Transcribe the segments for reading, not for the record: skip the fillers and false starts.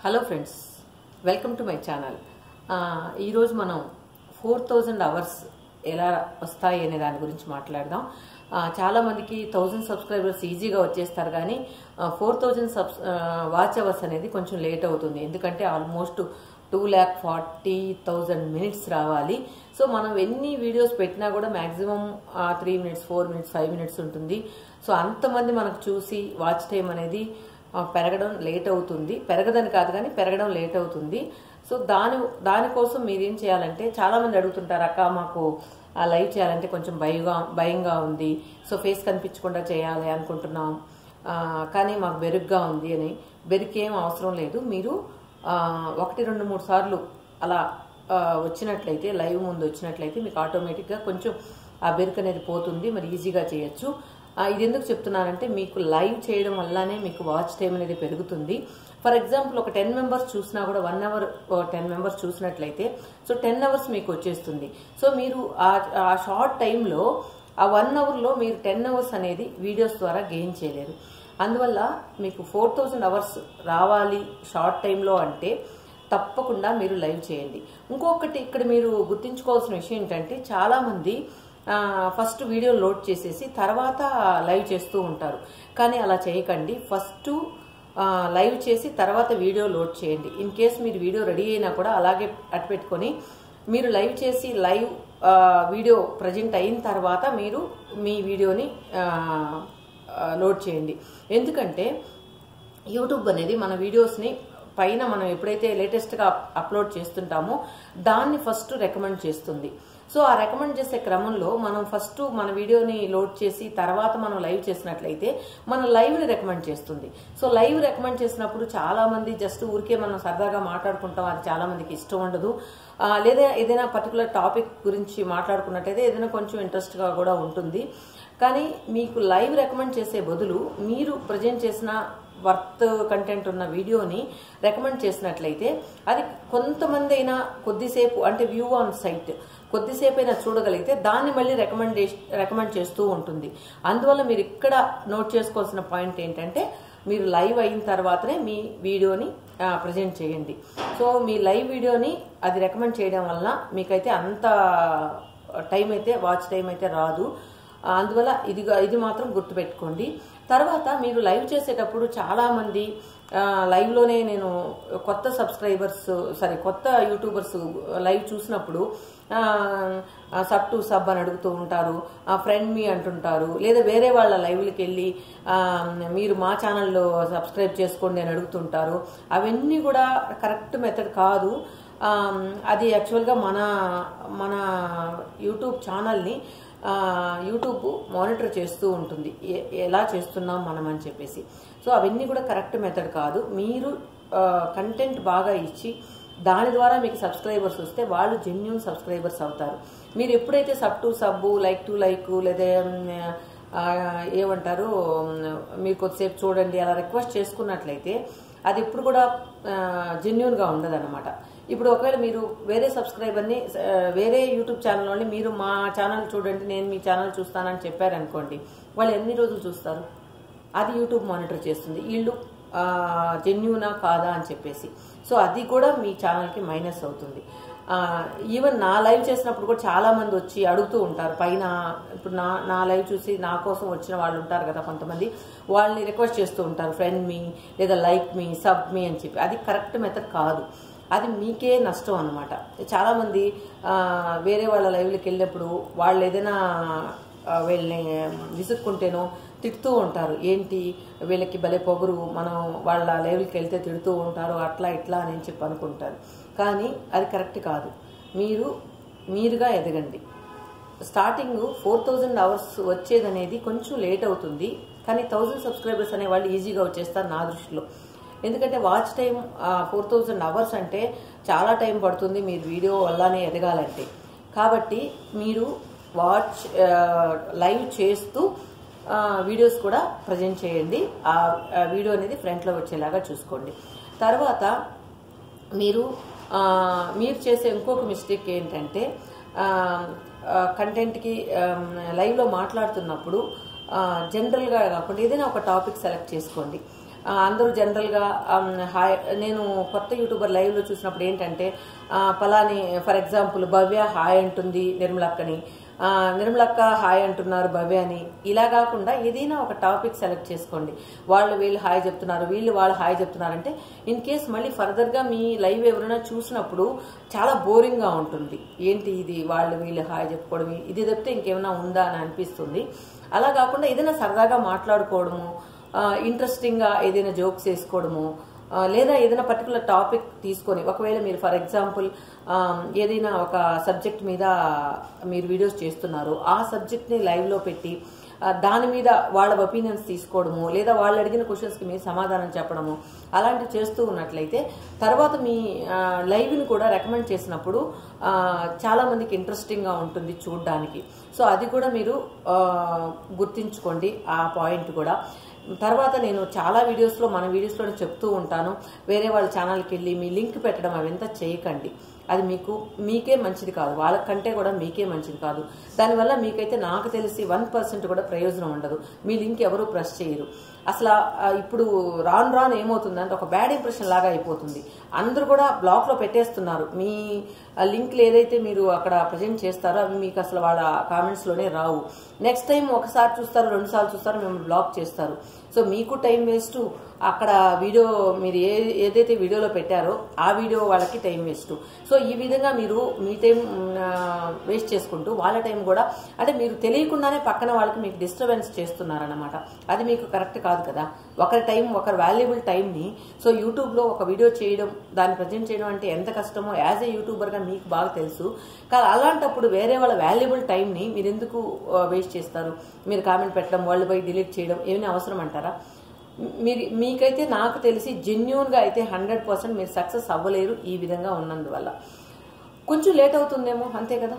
Hello friends, welcome to my channel. ఈరోజు మనం 4000 hours ఎలా వస్తాయి అనే దాని గురించి మాట్లాడదాం. చాలామందికి 1000 సబ్స్క్రైబర్స్ ఈజీగా వచ్చేస్తారు, కానీ 4000 వాచ్ అవర్స్ అనేది కొంచెం లేట్ అవుతుంది. ఎందుకంటే ఆల్మోస్ట్ 2,40,000 మినిట్స్ రావాలి. సో మనం ఎన్ని వీడియోస్ పెట్టినా కూడా మ్యాక్సిమం 3 మినిట్స్, 4 మినిట్స్, 5 మినిట్స్ ఉంటుంది. సో అంతమంది మనకు చూసి వాచ్ టైం అనేది పెరగడం లేట్ అవుతుంది. పెరగదని కాదు, కానీ పెరగడం లేట్ అవుతుంది. సో దానికోసం మీరేం చేయాలంటే, చాలామంది అడుగుతుంటారు, అక్క మాకు లైవ్ చేయాలంటే కొంచెం భయంగా ఉంది, సో ఫేస్ కనిపించకుండా చేయాలి అనుకుంటున్నాం, కానీ మాకు బెరుగ్గా ఉంది అని. బెరుకేం అవసరం లేదు. మీరు 1, 2, 3 సార్లు అలా వచ్చినట్లయితే, లైవ్ ముందు వచ్చినట్లయితే మీకు ఆటోమేటిక్గా కొంచెం ఆ బెరుకు అనేది పోతుంది. మరి ఈజీగా చేయొచ్చు. ఇది ఎందుకు చెప్తున్నానంటే, మీకు లైవ్ చేయడం వల్లనే మీకు వాచ్ టైం అనేది పెరుగుతుంది. ఫర్ ఎగ్జాంపుల్ ఒక 10 మెంబర్స్ చూసినా కూడా 1 అవర్ 10 మెంబర్స్ చూసినట్లయితే సో 10 అవర్స్ మీకు వచ్చేస్తుంది. సో మీరు ఆ షార్ట్ టైంలో ఆ 1 అవర్లో మీరు 10 అవర్స్ అనేది వీడియోస్ ద్వారా గెయిన్ చేయలేరు. అందువల్ల మీకు 4000 అవర్స్ రావాలి షార్ట్ టైంలో అంటే తప్పకుండా మీరు లైవ్ చేయండి. ఇంకొకటి ఇక్కడ మీరు గుర్తుంచుకోవాల్సిన విషయం ఏంటంటే, చాలామంది ఫస్ట్ వీడియో లోడ్ చేసేసి తర్వాత లైవ్ చేస్తూ ఉంటారు. కానీ అలా చేయకండి. ఫస్ట్ లైవ్ చేసి తర్వాత వీడియో లోడ్ చేయండి. ఇన్ కేస్ మీరు వీడియో రెడీ అయినా కూడా అలాగే అటు పెట్టుకొని మీరు లైవ్ చేసి లైవ్ వీడియో ప్రజెంట్ అయిన తర్వాత మీరు మీ వీడియోని లోడ్ చేయండి. ఎందుకంటే యూట్యూబ్ అనేది మన వీడియోస్ని పైన మనం ఎప్పుడైతే లేటెస్ట్గా అప్లోడ్ చేస్తుంటామో దాన్ని ఫస్ట్ రికమెండ్ చేస్తుంది. సో ఆ రికమెండ్ చేసే క్రమంలో మనం ఫస్ట్ మన వీడియోని లోడ్ చేసి తర్వాత మనం లైవ్ చేసినట్లయితే మన లైవ్ని రికమెండ్ చేస్తుంది. సో లైవ్ రికమెండ్ చేసినప్పుడు చాలామంది జస్ట్ ఊరికే మనం సరదాగా మాట్లాడుకుంటాం, అది చాలామందికి ఇష్టం ఉండదు. లేదా ఏదైనా పర్టికులర్ టాపిక్ గురించి మాట్లాడుకున్నట్టయితే ఏదైనా కొంచెం ఇంట్రెస్ట్గా కూడా ఉంటుంది. కానీ మీకు లైవ్ రికమెండ్ చేసే బదులు మీరు ప్రజెంట్ చేసిన వర్త్ కంటెంట్ ఉన్న వీడియోని రికమెండ్ చేసినట్లయితే అది కొంతమంది అయినా కొద్దిసేపు, అంటే వ్యూ ఆన్ సైట్ కొద్దిసేపు అయినా చూడగలిగితే దాన్ని మళ్ళీ రికమెండ్ చేస్తూ ఉంటుంది. అందువల్ల మీరు ఇక్కడ నోట్ చేసుకోవాల్సిన పాయింట్ ఏంటంటే, మీరు లైవ్ అయిన తర్వాతనే మీ వీడియోని ప్రజెంట్ చేయండి. సో మీ లైవ్ వీడియోని అది రికమెండ్ చేయడం వల్ల మీకైతే అంత టైం అయితే వాచ్ టైం అయితే రాదు. అందువల్ల ఇది మాత్రం గుర్తుపెట్టుకోండి. తర్వాత మీరు లైవ్ చేసేటప్పుడు చాలామంది లైవ్లోనే నేను కొత్త యూట్యూబర్స్ లైవ్ చూసినప్పుడు సబ్ టు సబ్ అని అడుగుతూ ఉంటారు, ఫ్రెండ్ మీ అంటుంటారు, లేదా వేరే వాళ్ళ లైవ్లకి వెళ్ళి మీరు మా ఛానల్లో సబ్స్క్రైబ్ చేసుకోండి అని అడుగుతుంటారు. అవన్నీ కూడా కరెక్ట్ మెథడ్ కాదు. అది యాక్చువల్గా మన యూట్యూబ్ ఛానల్ని యూట్యూబ్ మానిటర్ చేస్తూ ఉంటుంది, ఎలా చేస్తున్నాం మనం అని చెప్పేసి. సో అవన్నీ కూడా కరెక్ట్ మెథడ్ కాదు. మీరు కంటెంట్ బాగా ఇచ్చి దాని ద్వారా మీకు సబ్స్క్రైబర్స్ వస్తే వాళ్ళు జెన్యూన్ సబ్స్క్రైబర్స్ అవుతారు. మీరు ఎప్పుడైతే sub to sub, like to like, లేదా ఏమంటారు మీరు కొద్దిసేపు చూడండి అలా రిక్వెస్ట్ చేసుకున్నట్లయితే అది ఇప్పుడు కూడా జెన్యూన్గా ఉండదు అనమాట. ఇప్పుడు ఒకవేళ మీరు వేరే సబ్స్క్రైబర్ని వేరే యూట్యూబ్ ఛానల్లోని మీరు మా ఛానల్ చూడండి, నేను మీ ఛానల్ చూస్తానని చెప్పారనుకోండి, వాళ్ళు ఎన్ని రోజులు చూస్తారు? అది యూట్యూబ్ మానిటర్ చేస్తుంది, వీళ్ళు జెన్యూనా కాదా అని చెప్పేసి. సో అది కూడా మీ ఛానల్కి మైనస్ అవుతుంది. ఈవెన్ నా లైవ్ చేసినప్పుడు కూడా చాలామంది వచ్చి అడుగుతూ ఉంటారు పైన. ఇప్పుడు నా లైవ్ చూసి నా కోసం వచ్చిన వాళ్ళు ఉంటారు కదా కొంతమంది, వాళ్ళని రిక్వెస్ట్ చేస్తూ ఉంటారు ఫ్రెండ్ మీ, లేదా లైక్ మీ, సబ్ మీ అని చెప్పి. అది కరెక్ట్ మెథడ్ కాదు. అది మీకే నష్టం అనమాట. చాలామంది వేరే వాళ్ళ లైవ్లకి వెళ్ళినప్పుడు వాళ్ళు ఏదైనా వీళ్ళని విసుక్కుంటేనో తిడుతూ ఉంటారు, ఏంటి వీళ్ళకి భలే పొగరు, మనం వాళ్ళ లైవ్లకి వెళ్తే తిడుతూ ఉంటారు, అట్లా ఇట్లా అని చెప్పి అనుకుంటారు. కానీ అది కరెక్ట్ కాదు. మీరుగా ఎదగండి. స్టార్టింగ్ 4000 అవర్స్ వచ్చేదనేది కొంచెం లేట్ అవుతుంది, కానీ 1000 సబ్స్క్రైబర్స్ అనే వాళ్ళు ఈజీగా వచ్చేస్తారు నా దృష్టిలో. ఎందుకంటే వాచ్ టైం 4000 అవర్స్ అంటే చాలా టైం పడుతుంది మీరు వీడియో వల్లనే ఎదగాలంటే. కాబట్టి మీరు లైవ్ చేస్తూ వీడియోస్ కూడా ప్రజెంట్ చేయండి. ఆ వీడియో అనేది ఫ్రంట్లో వచ్చేలాగా చూసుకోండి. తర్వాత మీరు చేసే ఇంకొక మిస్టేక్ ఏంటంటే, కంటెంట్కి లైవ్లో మాట్లాడుతున్నప్పుడు జనరల్గా కాకుండా ఏదైనా ఒక టాపిక్ సెలెక్ట్ చేసుకోండి. అందరూ జనరల్గా హాయ్, నేను కొత్త యూట్యూబర్ లైవ్లో చూసినప్పుడు ఏంటంటే పలాని ఫర్ ఎగ్జాంపుల్ భవ్య హాయ్ అంటుంది నిర్మలక్కని, నిర్మలక్క హాయ్ అంటున్నారు భవ్య అని. ఇలా కాకుండా ఏదైనా ఒక టాపిక్ సెలెక్ట్ చేసుకోండి. వీళ్ళు హాయ్ చెప్తున్నారు, వాళ్ళు హాయ్ చెప్తున్నారంటే ఇన్ కేస్ మళ్ళీ ఫర్దర్గా మీ లైవ్ ఎవరైనా చూసినప్పుడు చాలా బోరింగ్గా ఉంటుంది. ఏంటి ఇది వీళ్ళు హాయ్ చెప్పుకోవడం, ఇది తప్పితే ఇంకేమైనా ఉందా అని అనిపిస్తుంది. అలా కాకుండా ఏదైనా సరదాగా మాట్లాడుకోవడము, ఇంట్రెస్టింగ్గా ఏదైనా జోక్స్ వేసుకోవడము, లేదా ఏదైనా పర్టికులర్ టాపిక్ తీసుకొని, ఒకవేళ మీరు ఫర్ ఎగ్జాంపుల్ ఏదైనా ఒక సబ్జెక్ట్ మీద మీరు వీడియోస్ చేస్తున్నారు, ఆ సబ్జెక్ట్ని లైవ్లో పెట్టి దాని మీద వాళ్ళ ఒపీనియన్స్ తీసుకోవడము, లేదా వాళ్ళు అడిగిన క్వశ్చన్స్కి మీరు సమాధానం చెప్పడము, అలాంటివి చేస్తూ ఉన్నట్లయితే తర్వాత మీ లైవ్ని కూడా రికమెండ్ చేసినప్పుడు చాలా మందికి ఇంట్రెస్టింగ్గా ఉంటుంది చూడడానికి. సో అది కూడా మీరు గుర్తించుకోండి, ఆ పాయింట్ కూడా. తర్వాత నేను చాలా వీడియోస్లో మన వీడియోస్లో చెప్తూ ఉంటాను, వేరే వాళ్ళ ఛానల్కి వెళ్ళి మీ లింక్ పెట్టడం అవంతా చేయకండి. అది మీకే మంచిది కాదు, వాళ్ళకంటే కూడా మీకే మంచిది కాదు. దానివల్ల మీకైతే నాకు తెలిసి 1% కూడా ప్రయోజనం ఉండదు. మీ లింక్ ఎవరు ప్రెస్ చేయరు. అసలు ఇప్పుడు రాను ఏమవుతుందంటే ఒక బ్యాడ్ ఇంప్రెషన్ లాగా అయిపోతుంది. అందరూ కూడా బ్లాక్లో పెట్టేస్తున్నారు. మీ లింక్లు ఏదైతే మీరు అక్కడ ప్రజెంట్ చేస్తారో అవి మీకు అసలు వాళ్ళ కామెంట్స్లోనే రావు. నెక్స్ట్ టైం ఒకసారి చూస్తారు, 2 సార్లు చూస్తారు, మిమ్మల్ని బ్లాక్ చేస్తారు. సో మీకు టైం వేస్ట్, అక్కడ వీడియో మీరు ఏదైతే వీడియోలో పెట్టారో ఆ వీడియో వాళ్ళకి టైం వేస్ట్. సో ఈ విధంగా మీరు మీ టైం వేస్ట్ చేసుకుంటూ వాళ్ళ టైం కూడా, అంటే మీరు తెలియకుండానే పక్కన వాళ్ళకి మీకు డిస్టర్బెన్స్ చేస్తున్నారన్నమాట. అది మీకు కరెక్ట్ కాదు కదా. ఒకరి వాల్యుబుల్ టైంని, సో యూట్యూబ్లో ఒక వీడియో చేయడం, దాన్ని ప్రజెంట్ చేయడం అంటే ఎంత కష్టమో యాజ్ ఏ యూట్యూబర్గా మీకు బాగా తెలుసు. కానీ అలాంటప్పుడు వేరే వాళ్ళ వాల్యుబుల్ టైంని మీరు ఎందుకు వేస్ట్ చేస్తారు? మీరు కామెంట్ పెట్టడం, వాళ్ళు పోయి డిలీట్ చేయడం ఏమైనా అవసరం అంటారా? మీకైతే నాకు తెలిసి జెన్యూన్గా అయితే 100% మీరు సక్సెస్ అవ్వలేరు ఈ విధంగా ఉన్నందువల్ల. కొంచెం లేట్ అవుతుందేమో, అంతే కదా.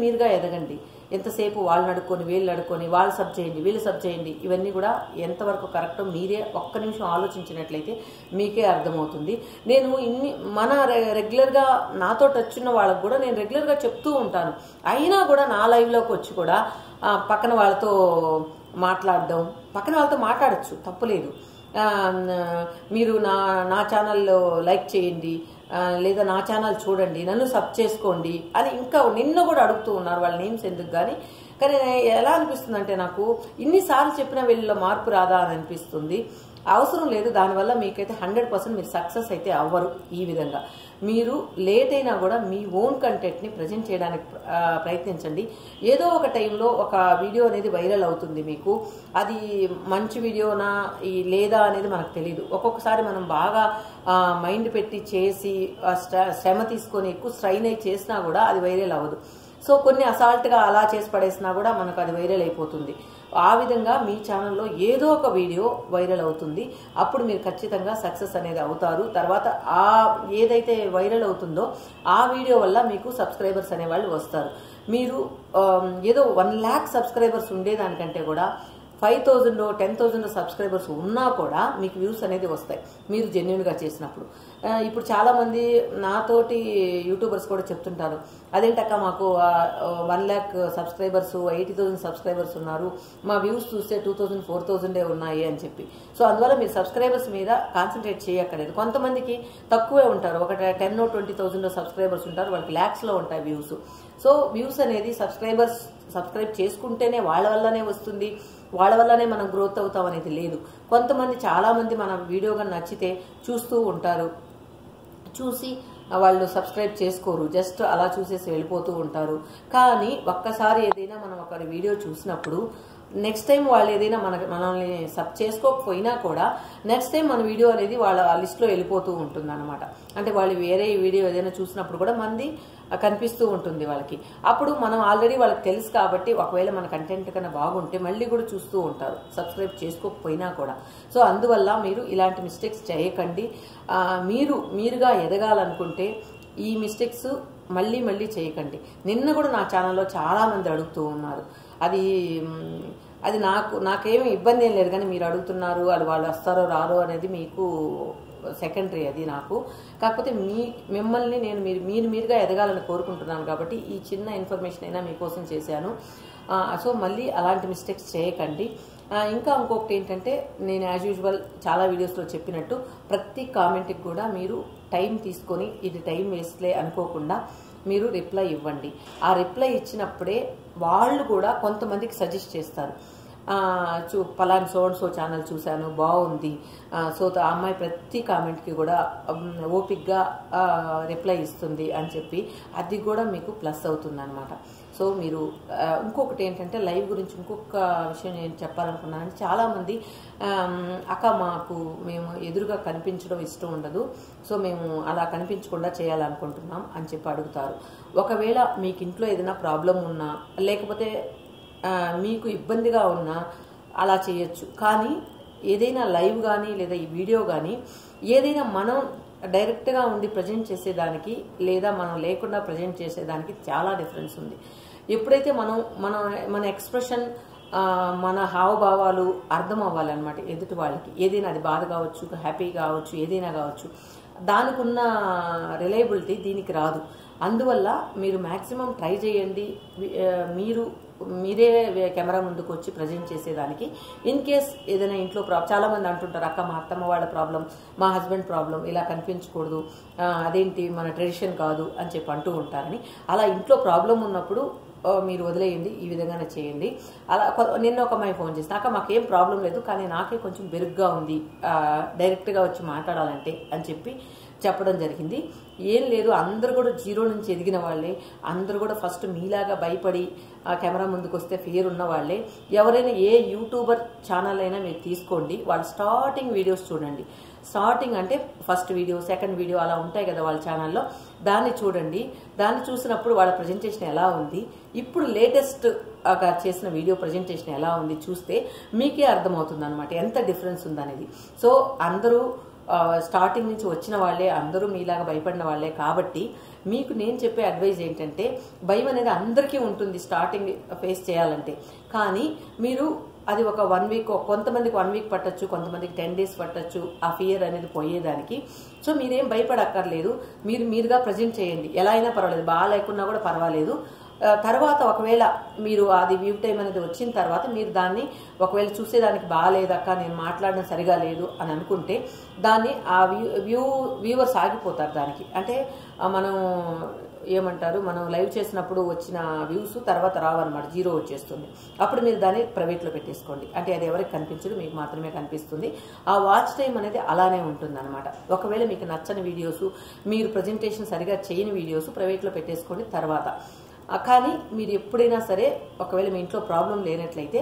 మీరుగా ఎదగండి. ఎంతసేపు వాళ్ళని అడుక్కొని వీళ్ళు అడుక్కొని వాళ్ళు సబ్ చేయండి, వీళ్ళు సబ్ చేయండి, ఇవన్నీ కూడా ఎంతవరకు కరెక్టో మీరే ఒక్క నిమిషం ఆలోచించినట్లయితే మీకే అర్థమవుతుంది. నేను మన రెగ్యులర్గా నాతో టచ్ ఉన్న వాళ్ళకు కూడా నేను రెగ్యులర్గా చెప్తూ ఉంటాను. అయినా కూడా నా లైవ్లోకి వచ్చి కూడా పక్కన వాళ్ళతో మాట్లాడడం, పక్కన వాళ్ళతో మాట్లాడచ్చు, తప్పులేదు. మీరు నా ఛానల్లో లైక్ చేయండి, లేదా నా ఛానల్ చూడండి, నన్ను సబ్ చేసుకోండి అని ఇంకా నిన్న కూడా అడుగుతూ ఉన్నారు. వాళ్ళ నేమ్స్ ఎందుకు కానీ ఎలా అనిపిస్తుంది అంటే నాకు ఇన్నిసార్లు చెప్పిన వీళ్ళలో మార్పు రాదా అని అనిపిస్తుంది. అవసరం లేదు. దానివల్ల మీకైతే 100% మీరు సక్సెస్ అయితే అవ్వరు. ఈ విధంగా మీరు లేట్ అయినా కూడా మీ ఓన్ కంటెంట్ని ప్రజెంట్ చేయడానికి ప్రయత్నించండి. ఏదో ఒక టైంలో ఒక వీడియో అనేది వైరల్ అవుతుంది. మీకు అది మంచి వీడియోనా లేదా అనేది మనకు తెలియదు. ఒక్కొక్కసారి మనం బాగా మైండ్ పెట్టి చేసి శ్రమ తీసుకొని ఎక్కువ స్ట్రైన్ అయి చేసినా కూడా అది వైరల్ అవ్వదు. సో కొన్ని అసాల్ట్గా అలా చేసి పడేసినా కూడా మనకు అది వైరల్ అయిపోతుంది. ఆ విధంగా మీ ఛానల్లో ఏదో ఒక వీడియో వైరల్ అవుతుంది. అప్పుడు మీరు ఖచ్చితంగా సక్సెస్ అనేది అవుతారు. తర్వాత ఏదైతే వైరల్ అవుతుందో ఆ వీడియో వల్ల మీకు సబ్స్క్రైబర్స్ అనేవాళ్ళు వస్తారు. మీరు ఏదో 1 lakh సబ్స్క్రైబర్స్ ఉండేదానికంటే కూడా 5,000 10,000 సబ్స్క్రైబర్స్ ఉన్నా కూడా మీకు వ్యూస్ అనేది వస్తాయి మీరు జెన్యున్గా చేసినప్పుడు. ఇప్పుడు చాలామంది నాతోటి యూట్యూబర్స్ కూడా చెప్తుంటారు, అదేంటక్క మాకు 1 lakh సబ్స్క్రైబర్స్ 80,000 సబ్స్క్రైబర్స్ ఉన్నారు, మా వ్యూస్ చూస్తే 2,000 4,000 ఉన్నాయి అని చెప్పి. సో అందువల్ల మీరు సబ్స్క్రైబర్స్ మీద కాన్సన్ట్రేట్ చేయక్కర్లేదు. కొంతమందికి తక్కువే ఉంటారు, ఒక 10,000 20,000 సబ్స్క్రైబర్స్ ఉంటారు, వాళ్ళకి ల్యాక్స్లో ఉంటాయి వ్యూస్. సో వ్యూస్ అనేది సబ్స్క్రైబ్ చేసుకుంటేనే వాళ్ళ వల్లనే వస్తుంది, వాళ్ళ వల్లనే మనం గ్రోత్ అవుతాం అనేది లేదు. చాలా మంది మన వీడియోగా నచ్చితే చూస్తూ ఉంటారు, చూసి వాళ్ళు సబ్స్క్రైబ్ చేసుకోరు, జస్ట్ అలా చూసేసి వెళ్ళిపోతూ ఉంటారు. కానీ ఒక్కసారి ఏదైనా మనం ఒకరి వీడియో చూసినప్పుడు నెక్స్ట్ టైం వాళ్ళు ఏదైనా మనల్ని సబ్ చేసుకోకపోయినా కూడా నెక్స్ట్ టైం మన వీడియో అనేది వాళ్ళ లిస్ట్లో వెళ్ళిపోతూ ఉంటుంది అనమాట. అంటే వాళ్ళు వేరే వీడియో ఏదైనా చూసినప్పుడు కూడా మనది కనిపిస్తూ ఉంటుంది వాళ్ళకి. అప్పుడు మనం ఆల్రెడీ వాళ్ళకి తెలుసు కాబట్టి ఒకవేళ మన కంటెంట్ కన్నా బాగుంటే మళ్ళీ కూడా చూస్తూ ఉంటారు, సబ్స్క్రైబ్ చేసుకోకపోయినా కూడా. సో అందువల్ల మీరు ఇలాంటి మిస్టేక్స్ చేయకండి. మీరుగా ఎదగాలనుకుంటే ఈ మిస్టేక్స్ మళ్ళీ చేయకండి. నిన్న కూడా నా ఛానల్లో చాలామంది అడుగుతూ ఉన్నారు. అది నాకేమీ ఇబ్బంది ఏం లేదు, కానీ మీరు అడుగుతున్నారు, అది వాళ్ళు వస్తారో రారో అనేది మీకు సెకండరీ. అది నాకు కాకపోతే మిమ్మల్ని నేను మీరుగా ఎదగాలని కోరుకుంటున్నాను కాబట్టి ఈ చిన్న ఇన్ఫర్మేషన్ అయినా మీకోసం చేశాను. సో మళ్ళీ అలాంటి మిస్టేక్స్ చేయకండి. ఇంకా ఇంకొకటి ఏంటంటే, నేను యాజ్ యూజువల్ చాలా వీడియోస్లో చెప్పినట్టు ప్రతి కామెంట్కి కూడా మీరు టైం తీసుకొని ఇది టైం వేస్ట్లే అనుకోకుండా మీరు రిప్లై ఇవ్వండి. ఆ రిప్లై ఇచ్చినప్పుడే వాళ్ళు కూడా కొంతమందికి సజెస్ట్ చేస్తారు. పలానా సో ఛానల్ చూశాను, బాగుంది, సో ఆ అమ్మాయి ప్రతి కామెంట్కి కూడా ఓపిక్గా రిప్లై ఇస్తుంది అని చెప్పి అది కూడా మీకు ప్లస్ అవుతుంది అనమాట. సో మీరు ఇంకొకటి ఏంటంటే, లైవ్ గురించి ఇంకొక విషయం నేను చెప్పాలనుకున్నాను. చాలామంది అక్క మేము ఎదురుగా కనిపించడం ఇష్టం ఉండదు, సో మేము అలా కనిపించకుండా చేయాలనుకుంటున్నాం అని చెప్పి అడుగుతారు. ఒకవేళ మీకు ఇంట్లో ఏదైనా ప్రాబ్లం ఉన్నా, లేకపోతే మీకు ఇబ్బందిగా ఉన్నా అలా చేయొచ్చు. కానీ ఏదైనా లైవ్ కానీ లేదా ఈ వీడియో కానీ ఏదైనా మనం డైరెక్ట్గా ఉండి ప్రజెంట్ చేసేదానికి లేదా మనం లేకుండా ప్రజెంట్ చేసేదానికి చాలా డిఫరెన్స్ ఉంది. ఎప్పుడైతే మన ఎక్స్ప్రెషన్, మన హావభావాలు అర్థం అవ్వాలన్నమాట ఎదుటి వాళ్ళకి. ఏదైనా అది బాధ కావచ్చు, హ్యాపీ కావచ్చు, ఏదైనా కావచ్చు, దానికి ఉన్న రిలయబిలిటీ దీనికి రాదు. అందువల్ల మీరు మ్యాక్సిమం ట్రై చేయండి మీరే కెమెరా ముందుకు వచ్చి ప్రజెంట్ చేసేదానికి. ఇన్ కేస్ ఏదైనా ఇంట్లో చాలా మంది అంటుంటారు, అక్క మా అత్తమ్మ వాళ్ళ ప్రాబ్లం, మా హస్బెండ్ ప్రాబ్లం, ఇలా కనిపించకూడదు, అదేంటి మన ట్రెడిషన్ కాదు అని చెప్పి అంటూ ఉంటారని. అలా ఇంట్లో ప్రాబ్లం ఉన్నప్పుడు మీరు వదిలేయండి, ఈ విధంగానే చేయండి. అలా నిన్న ఒక అమ్మాయి ఫోన్ చేసి, అక్క మాకేం ప్రాబ్లం లేదు, కానీ నాకే కొంచెం బెరుగ్గా ఉంది డైరెక్ట్గా వచ్చి మాట్లాడాలంటే అని చెప్పి చెప్పడం జరిగింది. ఏం లేదు, అందరూ కూడా జీరో నుంచి ఎదిగిన వాళ్ళే, అందరూ కూడా ఫస్ట్ మీలాగా భయపడి కెమెరా ముందుకు వస్తే ఫియర్ ఉన్న వాళ్ళే. ఎవరైనా ఏ యూట్యూబర్ ఛానల్ అయినా మీరు తీసుకోండి, వాళ్ళ స్టార్టింగ్ వీడియోస్ చూడండి. స్టార్టింగ్ అంటే ఫస్ట్ వీడియో, సెకండ్ వీడియో అలా ఉంటాయి కదా వాళ్ళ ఛానల్లో, దాన్ని చూడండి. దాన్ని చూసినప్పుడు వాళ్ళ ప్రజెంటేషన్ ఎలా ఉంది, ఇప్పుడు లేటెస్ట్ చేసిన వీడియో ప్రజెంటేషన్ ఎలా ఉంది చూస్తే మీకే అర్థమవుతుంది అనమాట ఎంత డిఫరెన్స్ ఉందనేది. సో అందరూ స్టార్టింగ్ నుంచి వచ్చిన వాళ్ళే, అందరూ మీలాగా భయపడిన వాళ్ళే. కాబట్టి మీకు నేను చెప్పే అడ్వైజ్ ఏంటంటే, భయం అనేది అందరికీ ఉంటుంది స్టార్టింగ్ ఫేస్ చేయాలంటే. కానీ మీరు అది ఒక 1 వీక్, కొంతమందికి 1 వీక్ పట్టచ్చు, కొంతమందికి 10 days పట్టచ్చు ఆ ఫియర్ అనేది పోయేదానికి. సో మీరేం భయపడక్కర్లేదు, మీరుగా ప్రజెంట్ చేయండి. ఎలా అయినా పర్వాలేదు, బాగా లేకున్నా కూడా పర్వాలేదు. తర్వాత ఒకవేళ మీరు అది వ్యూ టైం అనేది వచ్చిన తర్వాత మీరు దాన్ని ఒకవేళ చూసేదానికి బాగాలేదక్క, నేను మాట్లాడడం సరిగా లేదు అని అనుకుంటే దాన్ని ఆ వ్యూవర్స్ ఆగిపోతారు దానికి. అంటే మనం ఏమంటారు, మనం లైవ్ చేసినప్పుడు వచ్చిన వ్యూస్ తర్వాత రావన్నమాట, జీరో వచ్చేస్తుంది. అప్పుడు మీరు దాన్ని ప్రైవేట్లో పెట్టేసుకోండి. అంటే అది ఎవరికి కనిపించదు, మీకు మాత్రమే కనిపిస్తుంది. ఆ వాచ్ టైం అనేది అలానే ఉంటుంది అనమాట. ఒకవేళ మీకు నచ్చని వీడియోస్, మీరు ప్రజెంటేషన్ సరిగా చేయని వీడియోస్ ప్రైవేట్లో పెట్టేసుకోండి తర్వాత. కానీ మీరు ఎప్పుడైనా సరే ఒకవేళ మీ ఇంట్లో ప్రాబ్లం లేనట్లయితే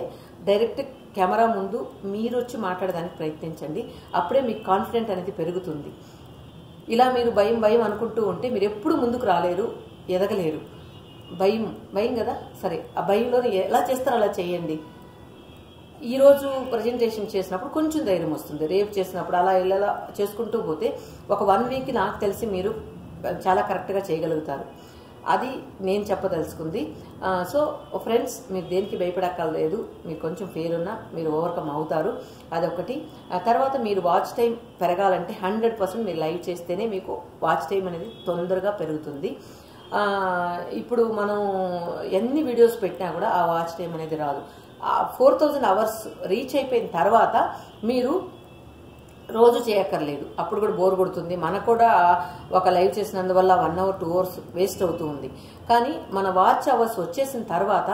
డైరెక్ట్ కెమెరా ముందు మీరు వచ్చి మాట్లాడడానికి ప్రయత్నించండి. అప్పుడే మీకు కాన్ఫిడెంట్ అనేది పెరుగుతుంది. ఇలా మీరు భయం అనుకుంటూ ఉంటే మీరు ఎప్పుడు ముందుకు రాలేరు, ఎదగలేరు. భయం కదా, సరే ఆ భయంలో ఎలా చేస్తారో అలా చేయండి. ఈరోజు ప్రజెంటేషన్ చేసినప్పుడు కొంచెం ధైర్యం వస్తుంది, రేపు చేసినప్పుడు అలా ఇలా చేసుకుంటూ పోతే ఒక 1 వీక్ నాకు తెలిసి మీరు చాలా కరెక్ట్గా చేయగలుగుతారు. అది నేను చెప్పదలుచుకుంది. సో ఫ్రెండ్స్, మీరు దేనికి భయపడక్కర్లేదు. మీరు కొంచెం ఫెయిల్ ఉన్నా మీరు ఓవర్కమ్ అవుతారు, అదొకటి. తర్వాత మీరు వాచ్ టైం పెరగాలంటే 100% మీరు లైవ్ చేస్తేనే మీకు వాచ్ టైం అనేది తొందరగా పెరుగుతుంది. ఇప్పుడు మనం ఎన్ని వీడియోస్ పెట్టినా కూడా ఆ వాచ్ టైం అనేది రాదు. 4000 hours రీచ్ అయిపోయిన తర్వాత మీరు రోజు చేయక్కర్లేదు, అప్పుడు కూడా బోర్ కొడుతుంది. మనకు కూడా ఒక లైవ్ చేసినందువల్ల 1 hour 2 hours వేస్ట్ అవుతూ ఉంది. కానీ మన వాచ్ అవర్స్ వచ్చేసిన తర్వాత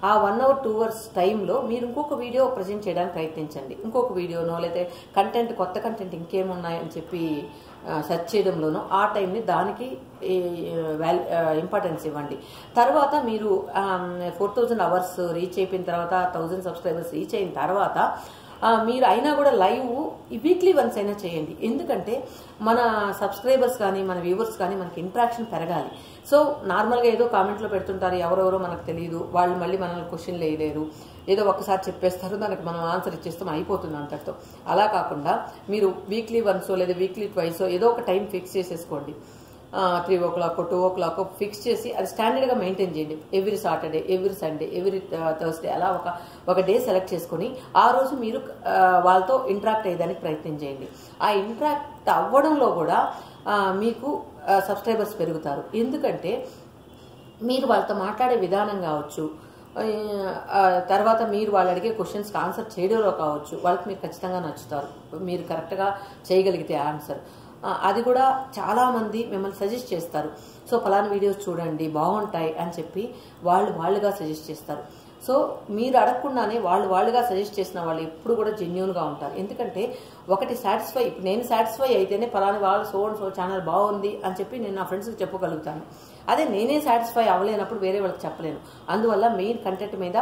ఆ 1 hour 2 hours టైంలో మీరు ఇంకొక వీడియో ప్రజెంట్ చేయడానికి ప్రయత్నించండి. ఇంకొక వీడియోనో లేదా కంటెంట్, కొత్త కంటెంట్ ఇంకేమున్నాయని చెప్పి సెర్చ్ చేయడంలోనో ఆ టైంని దానికి ఇంపార్టెన్స్ ఇవ్వండి. తర్వాత మీరు 4000 hours రీచ్ అయిపోయిన తర్వాత, 1000 subscribers రీచ్ అయిన తర్వాత మీరు అయినా కూడా లైవ్ వీక్లీ వన్స్ అయినా చేయండి. ఎందుకంటే మన సబ్స్క్రైబర్స్ కానీ మన వ్యూవర్స్ కానీ మనకి ఇంట్రాక్షన్ పెరగాలి. సో నార్మల్గా ఏదో కామెంట్లో పెడుతుంటారు, ఎవరెవరో మనకు తెలియదు, వాళ్ళు మళ్ళీ మనల్ని క్వశ్చన్లు వేయలేరు, ఏదో ఒక్కసారి చెప్పేస్తారు, దానికి మనం ఆన్సర్ ఇచ్చేస్తాం, అయిపోతుంది అంతటితో. అలా కాకుండా మీరు వీక్లీ వన్సో లేదా వీక్లీ ట్వైసో ఏదో ఒక టైం ఫిక్స్ చేసేసుకోండి. 3 o'clock 2 o'clock ఫిక్స్ చేసి అది స్టాండర్డ్గా మెయింటైన్ చేయండి. Every Saturday, every Sunday, every Thursday అలా ఒక డే సెలెక్ట్ చేసుకుని ఆ రోజు మీరు వాళ్ళతో ఇంటరాక్ట్ అయ్యేదానికి ప్రయత్నం చేయండి. ఆ ఇంటరాక్ట్ అవ్వడంలో కూడా మీకు సబ్స్క్రైబర్స్ పెరుగుతారు. ఎందుకంటే మీరు వాళ్ళతో మాట్లాడే విధానం కావచ్చు, తర్వాత మీరు వాళ్ళు అడిగే క్వశ్చన్స్కి ఆన్సర్ చేయడంలో కావచ్చు, వాళ్ళకి మీరు ఖచ్చితంగా నచ్చుతారు, మీరు కరెక్ట్గా చేయగలిగితే ఆన్సర్. అది కూడా చాలామంది మిమ్మల్ని సజెస్ట్ చేస్తారు. సో ఫలానా వీడియోస్ చూడండి బాగుంటాయి అని చెప్పి వాళ్ళుగా సజెస్ట్ చేస్తారు. సో మీరు అడగకుండానే వాళ్ళుగా సజెస్ట్ చేసిన వాళ్ళు ఎప్పుడు కూడా జెన్యూన్గా ఉంటారు. ఎందుకంటే ఒకటి సాటిస్ఫై, ఇప్పుడు నేను సాటిస్ఫై అయితేనే ఫలానా వాళ్ళు సో ఛానల్ బాగుంది అని చెప్పి నేను నా ఫ్రెండ్స్కి చెప్పగలుగుతాను. అదే నేనే సాటిస్ఫై అవ్వలేనప్పుడు వేరే వాళ్ళకి చెప్పలేను. అందువల్ల మెయిన్ కంటెంట్ మీద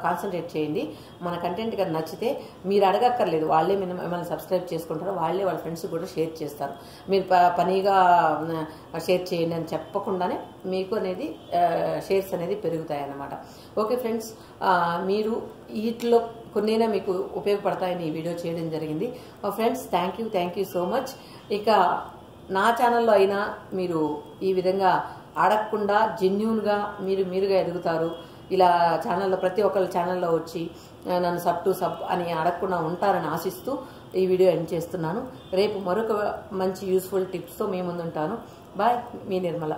కాన్సన్ట్రేట్ చేయండి. మన కంటెంట్ కనుక నచ్చితే మీరు అడగక్కర్లేదు, వాళ్ళే మిమ్మల్ని సబ్స్క్రైబ్ చేసుకుంటారు, వాళ్ళే వాళ్ళ ఫ్రెండ్స్ కూడా షేర్ చేస్తారు. మీరు పనిగా షేర్ చేయండి అని చెప్పకుండానే మీకు అనేది షేర్స్ అనేది పెరుగుతాయి అన్నమాట. ఓకే ఫ్రెండ్స్, మీరు వీటిలో కొన్నైనా మీకు ఉపయోగపడతాయని ఈ వీడియో చేయడం జరిగింది. Friends thank you so much. ఇక నా ఛానల్లో అయినా మీరు ఈ విధంగా అడగకుండా జెన్యూన్గా మీరుగా ఎదుగుతారు. ఇలా ఛానల్లో ప్రతి ఒక్కరి ఛానల్లో వచ్చి నన్ను సబ్ టు సబ్ అని అడగకుండా ఉంటారని ఆశిస్తూ ఈ వీడియో ఎండ్ చేస్తున్నాను. రేపు మరొక మంచి యూస్ఫుల్ టిప్స్తో మీ ముందుంటాను. బాయ్, మీ నిర్మల.